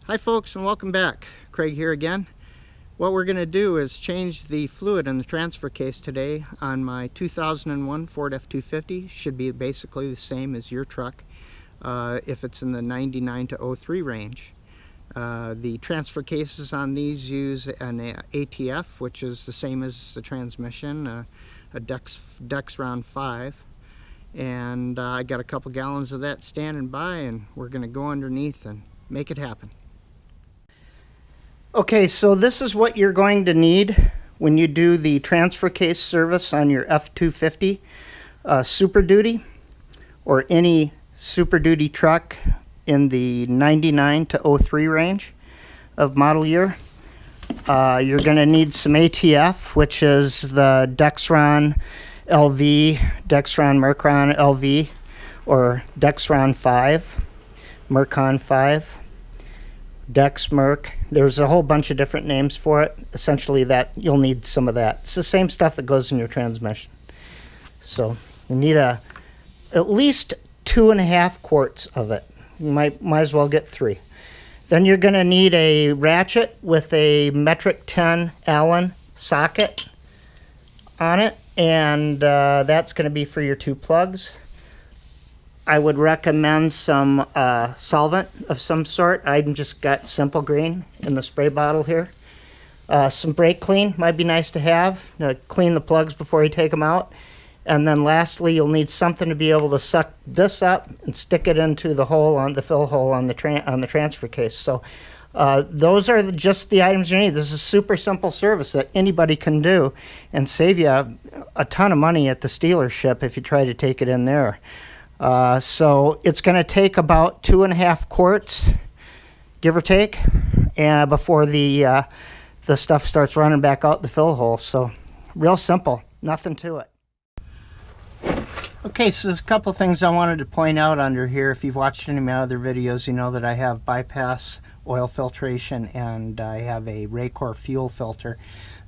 Hi folks, and welcome back. Craig here again. What we're going to do is change the fluid in the transfer case today on my 2001 Ford F-250. Should be basically the same as your truck if it's in the 99 to 03 range. The transfer cases on these use an ATF, which is the same as the transmission, a Dexron 5. And I got a couple gallons of that standing by, and we're going to go underneath and make it happen. Okay, so this is what you're going to need when you do the transfer case service on your F-250 Super Duty or any Super Duty truck in the 99 to 03 range of model year. You're going to need some ATF, which is the Dexron LV, Dexron Mercon LV, or Dexron 5, Mercon 5. Dex Merc. There's a whole bunch of different names for it. Essentially, that you'll need some of that. It's the same stuff that goes in your transmission. So you need at least 2.5 quarts of it. You might as well get 3. Then you're going to need a ratchet with a metric 10 Allen socket on it, and that's going to be for your 2 plugs. I would recommend some solvent of some sort. I just got Simple Green in the spray bottle here. Some brake clean might be nice to have. Clean the plugs before you take them out. And then lastly, you'll need something to be able to suck this up and stick it into the hole on the fill hole on the transfer case. So those are just the items you need. This is a super simple service that anybody can do and save you a ton of money at the dealership if you try to take it in there. So it's going to take about 2.5 quarts, give or take, and before the stuff starts running back out the fill hole. So real simple, nothing to it. Okay, so there's a couple things I wanted to point out under here. If you've watched any of my other videos, you know that I have bypass oil filtration and I have a Raycor fuel filter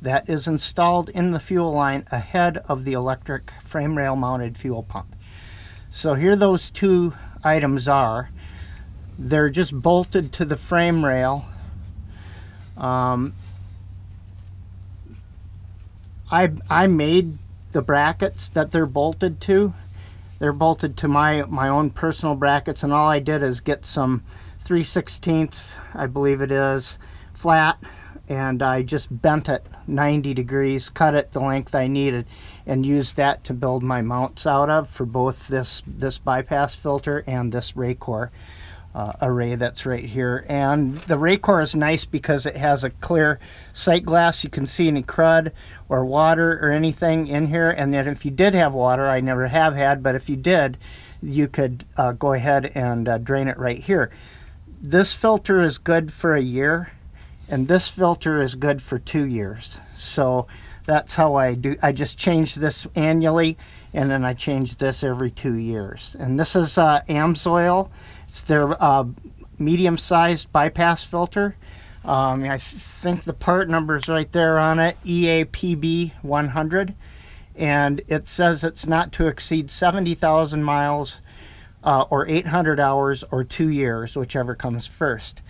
that is installed in the fuel line ahead of the electric frame rail mounted fuel pump. So here those 2 items are. They're just bolted to the frame rail. I made the brackets that they're bolted to. They're bolted to my own personal brackets, and all I did is get some 3/16, I believe it is, flat, and I just bent it 90 degrees, cut it the length I needed, and used that to build my mounts out of for both this bypass filter and this Raycor array that's right here. And the Raycor is nice because it has a clear sight glass. You can see any crud or water or anything in here, and then if you did have water, I never have had, but if you did, you could go ahead and drain it right here. This filter is good for a year, and this filter is good for 2 years. So that's how I do. I just change this annually, and then I change this every 2 years. And this is AMSOIL. It's their medium-sized bypass filter. I think the part number is right there on it, EAPB 100. And it says it's not to exceed 70,000 miles or 800 hours or 2 years, whichever comes first.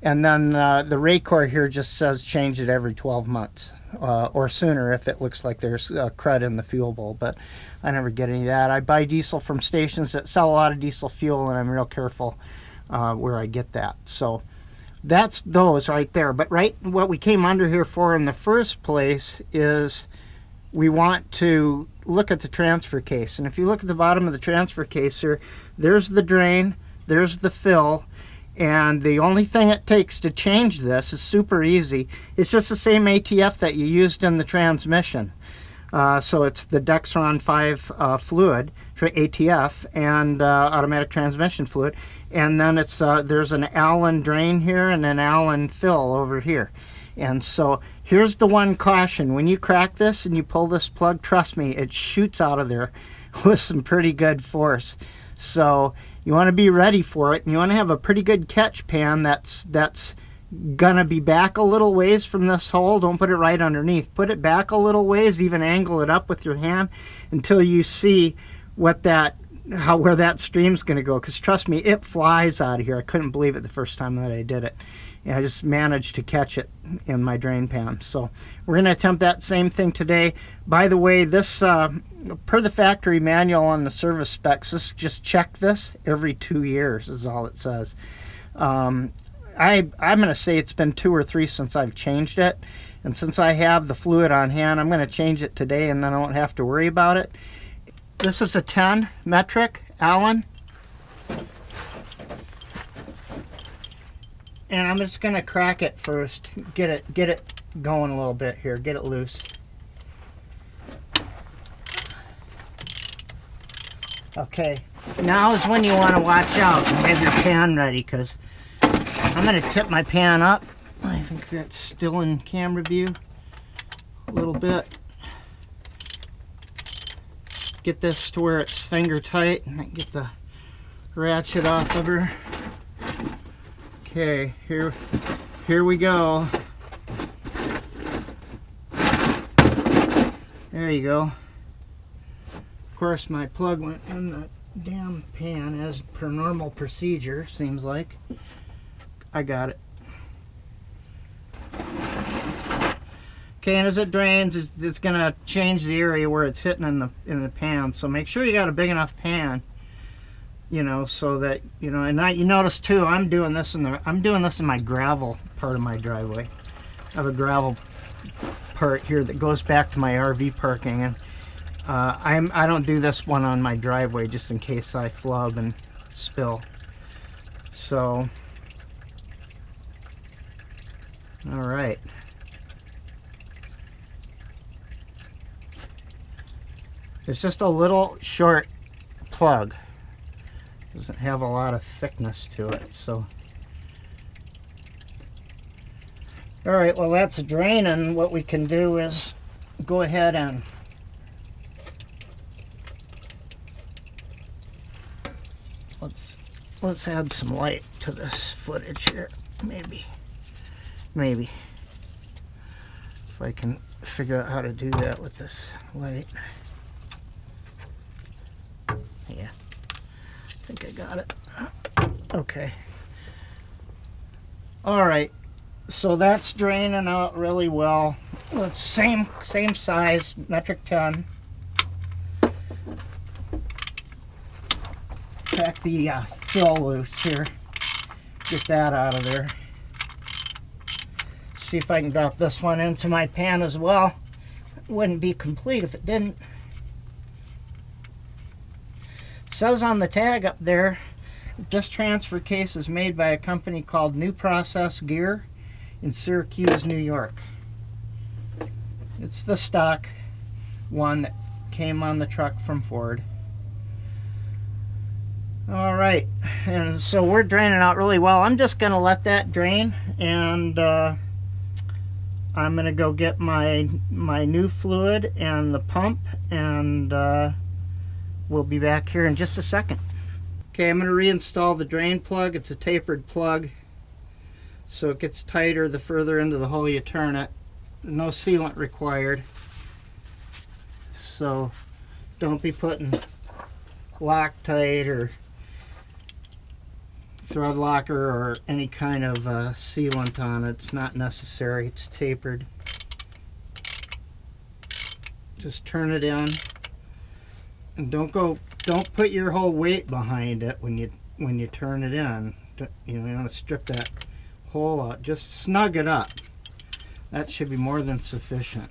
And then the Raycor here just says change it every 12 months or sooner if it looks like there's crud in the fuel bowl, but I never get any of that. I buy diesel from stations that sell a lot of diesel fuel, and I'm real careful where I get that. So that's those right there. But what we came under here for in the first place is we want to look at the transfer case. And if you look at the bottom of the transfer case here, there's the drain, there's the fill. And the only thing it takes to change this is super easy. It's just the same ATF that you used in the transmission. So it's the Dexron 5 fluid, ATF, and automatic transmission fluid. And then it's there's an Allen drain here and an Allen fill over here. And so here's the one caution. When you crack this and you pull this plug, trust me, it shoots out of there with some pretty good force. So you want to be ready for it, and you want to have a pretty good catch pan that's gonna be back a little ways from this hole. Don't put it right underneath. Put it back a little ways, even angle it up with your hand until you see what where that stream's gonna go. Because trust me, it flies out of here. I couldn't believe it the first time that I did it. and I just managed to catch it in my drain pan. So we're going to attempt that same thing today. By the way, this per the factory manual on the service specs, this just check this every 2 years is all it says. I'm going to say it's been 2 or 3 since I've changed it, and since I have the fluid on hand, I'm going to change it today, and then I won't have to worry about it. This is a 10 metric Allen, and I'm just going to crack it first, get it going a little bit here, get it loose. Okay, now is when you want to watch out and have your pan ready, because I'm going to tip my pan up. I think that's still in camera view a little bit. Get this to where it's finger tight, and I can get the ratchet off of her. Okay, here we go. There you go. Of course, my plug went in the damn pan as per normal procedure, seems like. I got it. Okay, and as it drains, it's going to change the area where it's hitting in the pan. So make sure you got a big enough pan, you know, so that, you know, and you notice too, I'm doing this in my gravel part of my driveway. I have a gravel part here that goes back to my RV parking, and I don't do this one on my driveway just in case I flub and spill. So, all right. It's just a little short plug. Doesn't have a lot of thickness to it, so. All right, well, that's draining. What we can do is go ahead and let's add some light to this footage here. Maybe if I can figure out how to do that with this light. Yeah, I think I got it. Okay. All right, so that's draining out really well. It's same size, metric ton. Crack the fill loose here. Get that out of there. See if I can drop this one into my pan as well. It wouldn't be complete if it didn't. It says on the tag up there, this transfer case is made by a company called New Process Gear in Syracuse, New York. It's the stock one that came on the truck from Ford. All right, and so we're draining out really well. I'm just going to let that drain, and I'm going to go get my new fluid and the pump, and we'll be back here in just a second. Okay, I'm going to reinstall the drain plug. It's a tapered plug, so it gets tighter the further into the hole you turn it. No sealant required, so don't be putting Loctite or thread locker or any kind of sealant on it. It's not necessary. It's tapered. Just turn it in, and don't put your whole weight behind it when you turn it in. You want to strip that hole out. Just snug it up. That should be more than sufficient.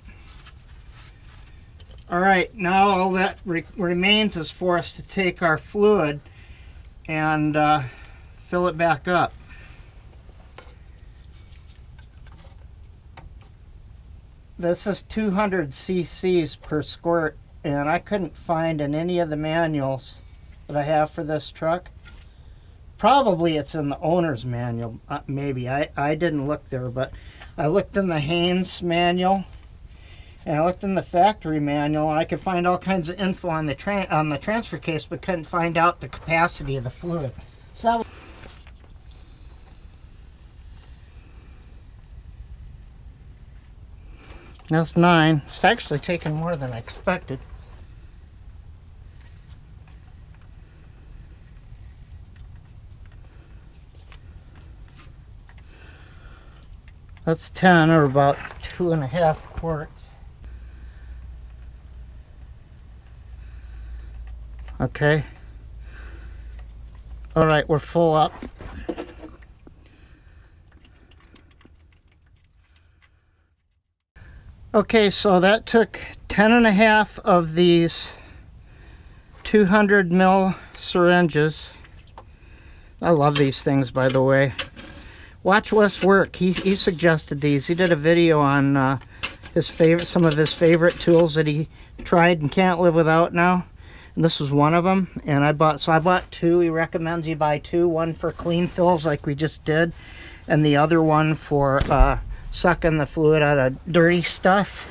All right, now all that remains is for us to take our fluid and fill it back up. This is 200 cc's per squirt, and I couldn't find in any of the manuals that I have for this truck. Probably it's in the owner's manual, maybe. I didn't look there, but I looked in the Haynes manual, and I looked in the factory manual, and I could find all kinds of info on the transfer case, but couldn't find out the capacity of the fluid. So that's 9. It's actually taking more than I expected. That's 10, or about 2.5 quarts. Okay. All right, we're full up. Okay, so that took 10.5 of these 200 ml syringes. I love these things, by the way. Watch Wes work. He suggested these. He did a video on some of his favorite tools that he tried and can't live without now. And this was one of them. And I bought 2. He recommends you buy 2. One for clean fills like we just did, and the other one for sucking the fluid out of dirty stuff.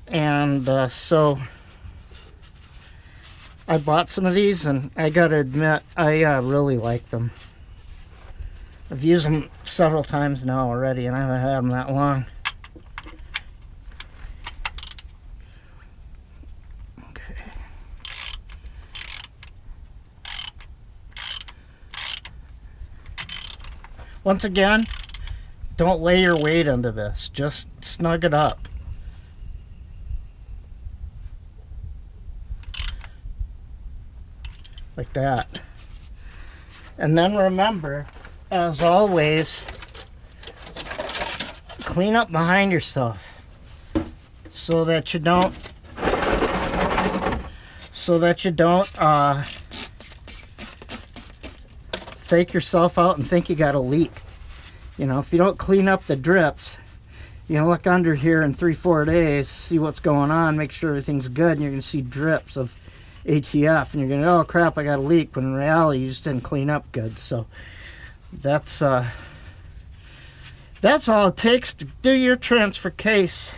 And so I bought some of these, and I gotta admit, I really like them. I've used them several times now already, and I haven't had them that long. Okay. Once again, don't lay your weight into this. Just snug it up. Like that. And then remember, as always, clean up behind yourself so that you don't fake yourself out and think you got a leak. You know, if you don't clean up the drips, you know, look under here in 3-4 days, see what's going on, make sure everything's good, and you're going to see drips of ATF, and you're going to, oh crap, I got a leak, when in reality you just didn't clean up good. So that's all it takes to do your transfer case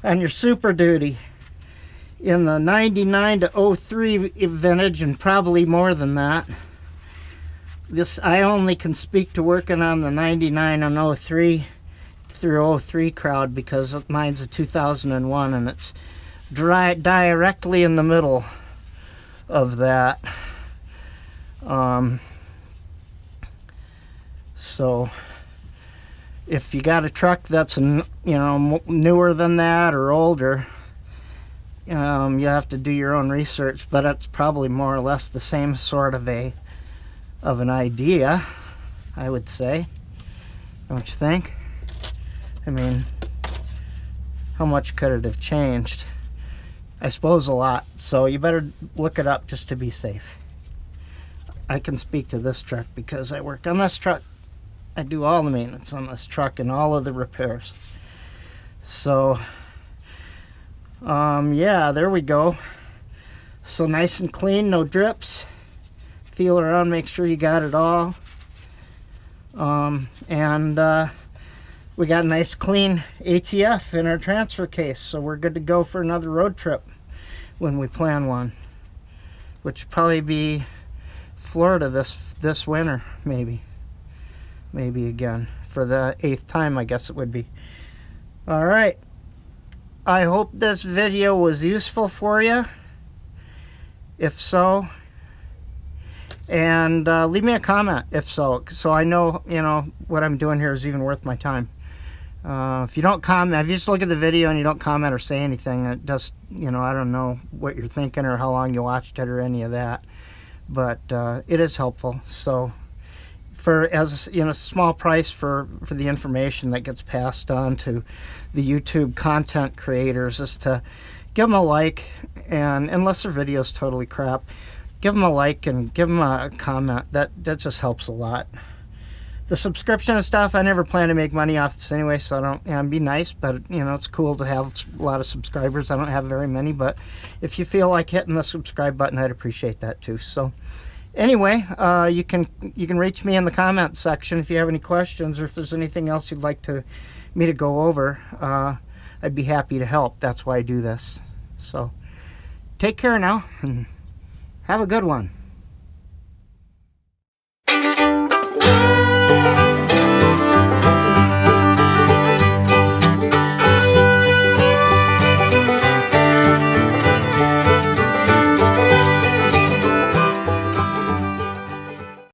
on your Super Duty in the 99 to 03 vintage, and probably more than that. This, I only can speak to working on the 99 and 03 through 03 crowd, because mine's a 2001, and it's directly in the middle of that. So if you got a truck that's, you know, newer than that or older, you have to do your own research, but it's probably more or less the same sort of an idea, I would say. Don't you think? I mean, how much could it have changed? I suppose a lot, so you better look it up just to be safe. I can speak to this truck because I work on this truck. I do all the maintenance on this truck and all of the repairs. So yeah, there we go. So nice and clean, no drips. Feel around, make sure you got it all. We got a nice clean ATF in our transfer case, so we're good to go for another road trip when we plan one, which will probably be Florida this winter, maybe again for the 8th time, I guess it would be. All right, I hope this video was useful for you. If so, and leave me a comment if so I know, you know, what I'm doing here is even worth my time. If you don't comment, if you just look at the video and you don't comment or say anything, it just, you know, I don't know what you're thinking or how long you watched it or any of that, but it is helpful. So for, as you know, small price for the information that gets passed on to the YouTube content creators is to give them a like, and unless their video is totally crap, give them a like and give them a comment. That just helps a lot. The subscription and stuff, I never plan to make money off this anyway, so I don't, you know, it'd be nice, but you know, it's cool to have a lot of subscribers. I don't have very many, but if you feel like hitting the subscribe button, I'd appreciate that too. So anyway, you can reach me in the comment section if you have any questions, or if there's anything else you'd like me to go over. I'd be happy to help. That's why I do this. So take care now and have a good one.